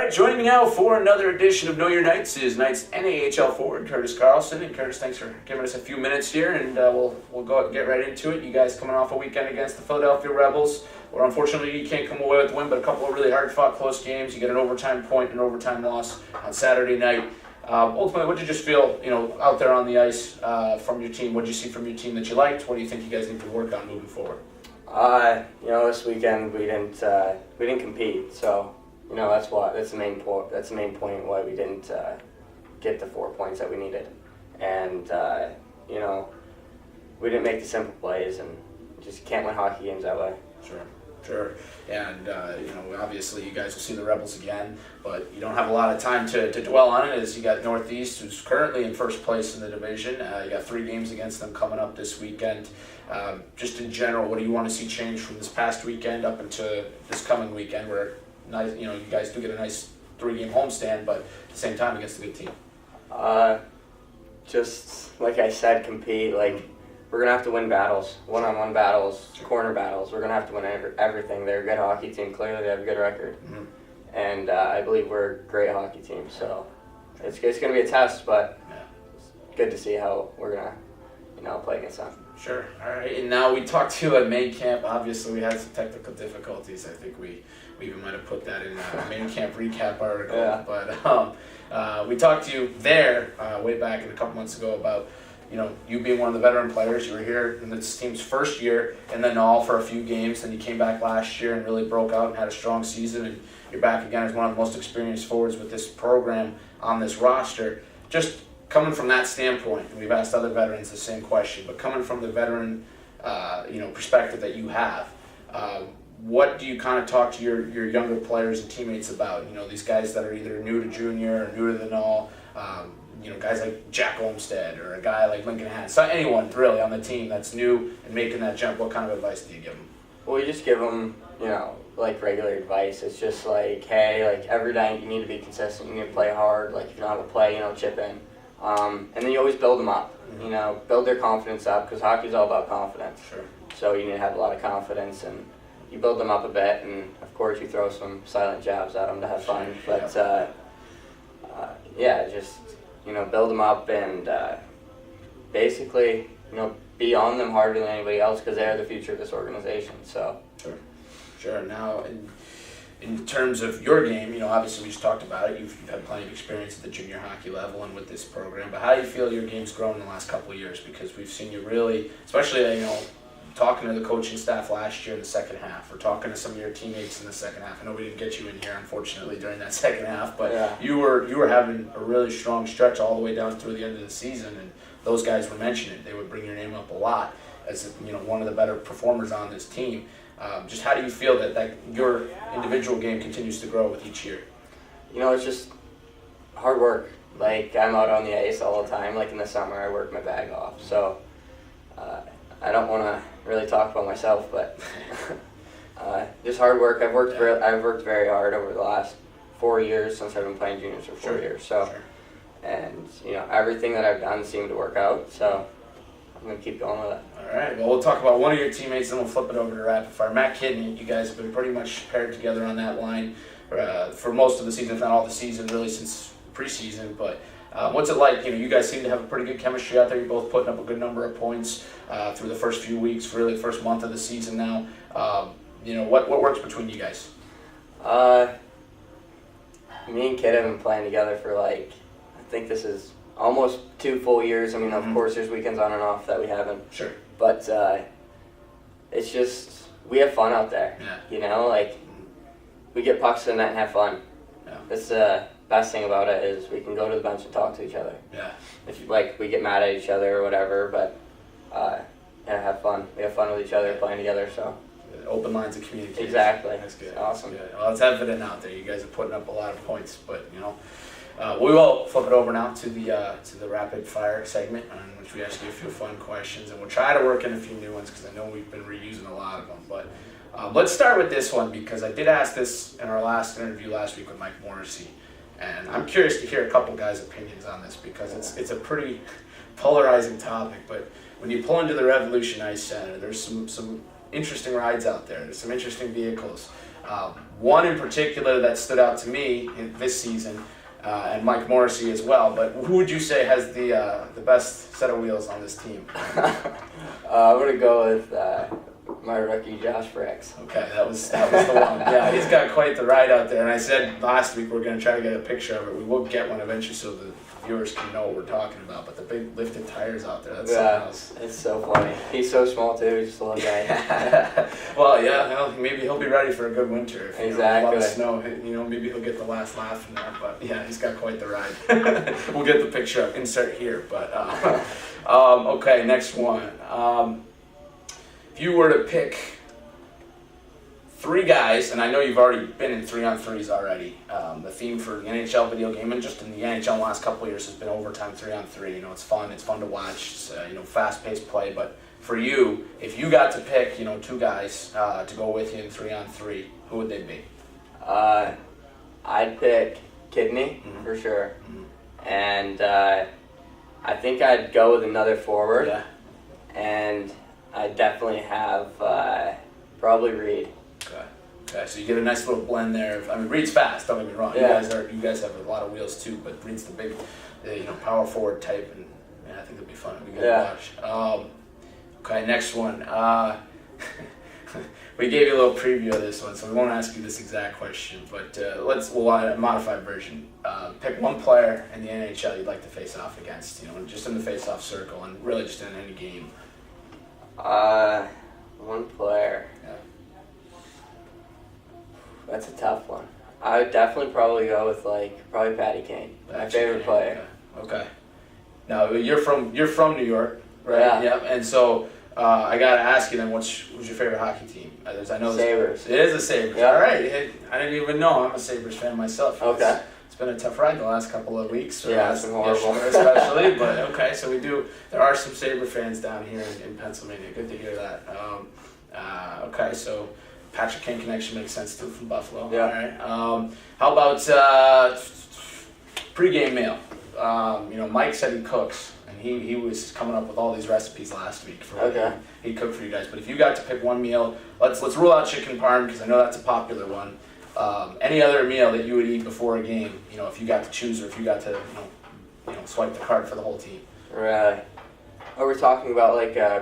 right, joining me now for another edition of Know Your Knights is Knights NAHL forward Curtis Carlson. And Curtis, thanks for giving us a few minutes here, and we'll go get right into it. You guys coming off a weekend against the Philadelphia Rebels, where unfortunately you can't come away with the win, but a couple of really hard-fought close games. You get an overtime point and an overtime loss on Saturday night. Ultimately, what did you just feel, out there on the ice from your team? What did you see from your team that you liked? What do you think you guys need to work on moving forward? This weekend we didn't compete, so that's the main point. That's the main point why we didn't get the 4 points that we needed, and we didn't make the simple plays, and just can't win hockey games that way. Sure. And, obviously you guys will see the Rebels again, but you don't have a lot of time to dwell on it, as you got Northeast, who's currently in first place in the division. You got 3 games against them coming up this weekend. Just in general, what do you want to see change from this past weekend up into this coming weekend, where you guys do get a nice 3-game homestand, but at the same time against a good team? Just like I said, compete. We're going to have to win battles, one-on-one battles, corner battles. We're going to have to win everything. They're a good hockey team. Clearly, they have a good record. Mm-hmm. And I believe we're a great hockey team. So it's going to be a test, but it's good to see how we're going to play against them. Sure. All right. And now we talked to you at main camp. Obviously, we had some technical difficulties. I think we even might have put that in the main camp recap article. Yeah. But we talked to you there way back a couple months ago about you being one of the veteran players. You were here in this team's first year, and then all for a few games. Then you came back last year and really broke out and had a strong season. And you're back again as one of the most experienced forwards with this program on this roster. Just coming from that standpoint, and we've asked other veterans the same question, but coming from the veteran, perspective that you have, what do you kind of talk to your younger players and teammates about? These guys that are either new to junior or new to the null. Guys like Jack Olmstead or a guy like Lincoln Hatton. So anyone really on the team that's new and making that jump, what kind of advice do you give them? Well, we just give them, regular advice. It's just hey, every night you need to be consistent. You need to play hard. If you don't have a play, chip in. And then you always build them up. Mm-hmm. Build their confidence up, because hockey's all about confidence. Sure. So you need to have a lot of confidence, and you build them up a bit, and of course you throw some silent jabs at them to have fun. But just build them up and basically be on them harder than anybody else, because they're the future of this organization. So sure. Now, in terms of your game, obviously we just talked about it. You've had plenty of experience at the junior hockey level and with this program. But how do you feel your game's grown in the last couple of years? Because we've seen you really, especially talking to the coaching staff last year in the second half, or talking to some of your teammates in the second half. I know we didn't get you in here, unfortunately, during that second half, but yeah. you were having a really strong stretch all the way down through the end of the season, and those guys were mentioning it. They would bring your name up a lot as one of the better performers on this team. Just how do you feel that your individual game continues to grow with each year? It's just hard work. I'm out on the ice all the time. In the summer, I work my bag off. So I don't want to really talk about myself, but just hard work. I've worked very hard over the last 4 years, since I've been playing juniors for 4 years. So, Sure. And everything that I've done seemed to work out. So I'm gonna keep going with it. All right. Well, we'll talk about one of your teammates, then we'll flip it over to rapid fire. Matt Kidney. You guys have been pretty much paired together on that line for most of the season, if not all the season, really since preseason. But what's it like? You guys seem to have a pretty good chemistry out there. You're both putting up a good number of points through the first few weeks, really the first month of the season now. What works between you guys? Me and Kid have been playing together for I think this is almost 2 full years. I mean, of course, there's weekends on and off that we haven't. Sure. But it's just, we have fun out there. Yeah. We get pucks in the net and have fun. Yeah. That's the best thing about it, is we can go to the bench and talk to each other. Yeah. If we get mad at each other or whatever, but have fun. We have fun with each other playing together. So open lines of communication. Exactly. That's good. It's awesome. That's good. Well, it's evident out there. You guys are putting up a lot of points, but we will flip it over now to the rapid fire segment, in which we ask you a few fun questions, and we'll try to work in a few new ones, because I know we've been reusing a lot of them. But let's start with this one, because I did ask this in our last interview last week with Mike Morrissey, and I'm curious to hear a couple guys' opinions on this, because it's a pretty polarizing topic. But when you pull into the Revolution Ice Center, there's some interesting rides out there. There's some interesting vehicles. One in particular that stood out to me this season, and Mike Morrissey as well. But who would you say has the best set of wheels on this team? I'm gonna go with my rookie Josh Fricks. Okay, that was the one. Yeah, he's got quite the ride out there. And I said last week we're gonna try to get a picture of it. We will get one eventually so the viewers can know what we're talking about. But the big lifted tires out there, that's something else. It's so funny. He's so small too. He's just a little guy. Well, yeah, maybe he'll be ready for a good winter. If, exactly. A lot of snow, maybe he'll get the last laugh from there. But yeah, he's got quite the ride. We'll get the picture up, insert here. But okay, next one. If you were to pick 3 guys, and I know you've already been in 3-on-3s already. The theme for the NHL video game and just in the NHL in the last couple of years has been overtime 3-on-3. It's fun. It's fun to watch. It's fast-paced play. But for you, if you got to pick 2 guys to go with you in 3-on-3, who would they be? I'd pick Kidney for sure, and I think I'd go with another forward. Yeah. And I'd definitely have probably Reed. Okay, so you get a nice little blend there. Reed's fast. Don't get me wrong. Yeah. You guys have a lot of wheels too, but Reed's the big, power forward type, and I think it'll be fun. It'll be good to watch. Okay, next one. We gave you a little preview of this one, so we won't ask you this exact question, but we'll a modified version. Pick one player in the NHL you'd like to face off against. Just in the face-off circle, and really just in any game. One player. Yeah. That's a tough one. I would definitely probably go with probably Patty Kane, my favorite player. Okay. Now you're from New York, right? Yeah. And so I gotta ask you then, who's your favorite hockey team? I know Sabres. It is a Sabres. Yeah. All right. I didn't even know. I'm a Sabres fan myself. Okay. It's been a tough ride the last couple of weeks. It's been horrible. Especially, but okay. So there are some Sabre fans down here in Pennsylvania. Good to hear that. Okay, so Patrick Kane connection makes sense too from Buffalo. Yeah. All right. How about pregame meal? Mike said he cooks, and he was coming up with all these recipes last week for he cooked for you guys. But if you got to pick one meal, let's rule out chicken parm because I know that's a popular one. Any other meal that you would eat before a game? If you got to choose, or if you got to swipe the card for the whole team. Right. Oh, we're talking about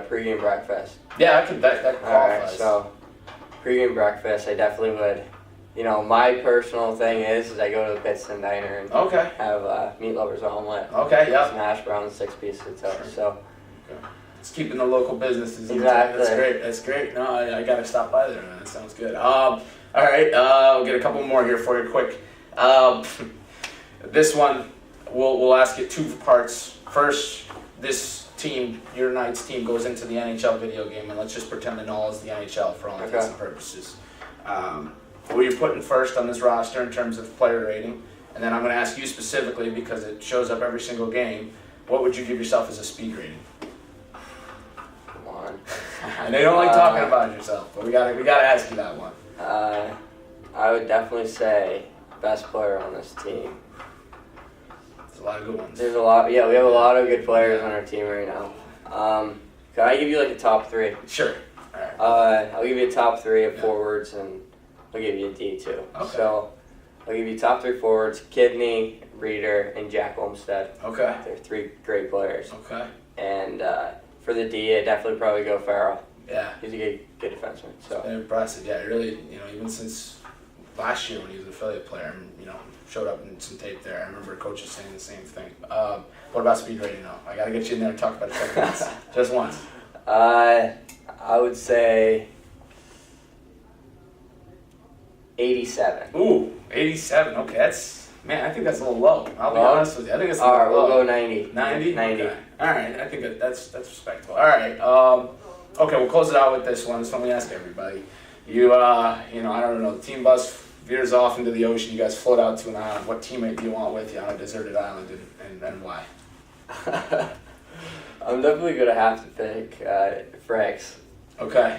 pregame breakfast. Yeah, that qualifies. All right, so pregame breakfast, I definitely would. My personal thing is I go to the Pittston Diner and have meat lover's omelet. Okay, yeah. Some hash browns, 6-piece of toast. So it's keeping the local businesses. Exactly. That's great. No, I got to stop by there, man. That sounds good. All right, I'll get a couple more here for you quick. This one, we'll ask it 2 parts. First, this team, your Knights team, goes into the NHL video game, and let's just pretend it all is the NHL for all intents and purposes. Who are you putting first on this roster in terms of player rating? And then I'm going to ask you specifically, because it shows up every single game, what would you give yourself as a speed rating? Come on. I know you don't like talking about yourself, but we gotta ask you that one. I would definitely say best player on this team. There's a lot of good ones. There's a lot. Yeah, we have a lot of good players on our team right now. Can I give you a top 3? Sure. All right. I'll give you a top 3 of forwards, and I'll give you a D too. Okay. So I'll give you top 3 forwards: Kidney, Reeder, and Jack Olmstead. Okay. They're 3 great players. Okay. And for the D, I'd definitely probably go Farrell. Yeah. He's a good defenseman. So. It's been impressive. Yeah, really. Even since last year when he was an affiliate player, showed up in some tape there. I remember coaches saying the same thing. What about speed rating though? I got to get you in there and talk about it once. Just once. I would say 87. Ooh, 87. Okay, I think that's a little low. I'll be honest with you. I think it's a little low. All right, we'll go 90. 90? 90. Okay. All right, I think that's respectable. All right. Okay, we'll close it out with this one. This one we ask everybody. I don't know, the team bus veers off into the ocean. You guys float out to an island. What teammate do you want with you on a deserted island, and why? I'm definitely going to have to pick Franks. Okay.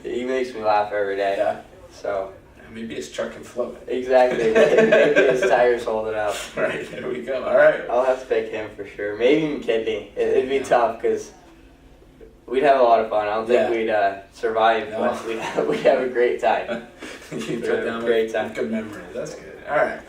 He makes me laugh every day. Yeah. So. Maybe his truck can float. Exactly. Maybe his tires hold it up. Right, there we go. All right. I'll have to pick him for sure. Maybe even Kidney. It'd be tough because We'd have a lot of fun. I don't think Yeah. we'd survive, No. but we'd have a great time. You We'd put have down a great with time. good memories. That's good. All right.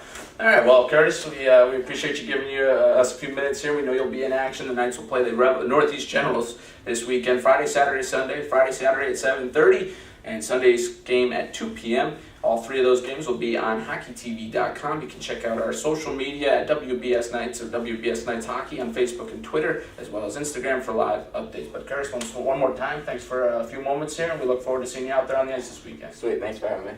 All right. Well, Curtis, we appreciate you giving us a few minutes here. We know you'll be in action. The Knights will play the Northeast Generals this weekend. Friday, Saturday, Sunday. Friday, Saturday at 7:30, and Sunday's game at 2 p.m. All three of those games will be on hockeytv.com. You can check out our social media at WBS Knights or WBS Knights Hockey on Facebook and Twitter, as well as Instagram for live updates. But Curtis, one more time, thanks for a few moments here, and we look forward to seeing you out there on the ice this weekend. Sweet, thanks for having me.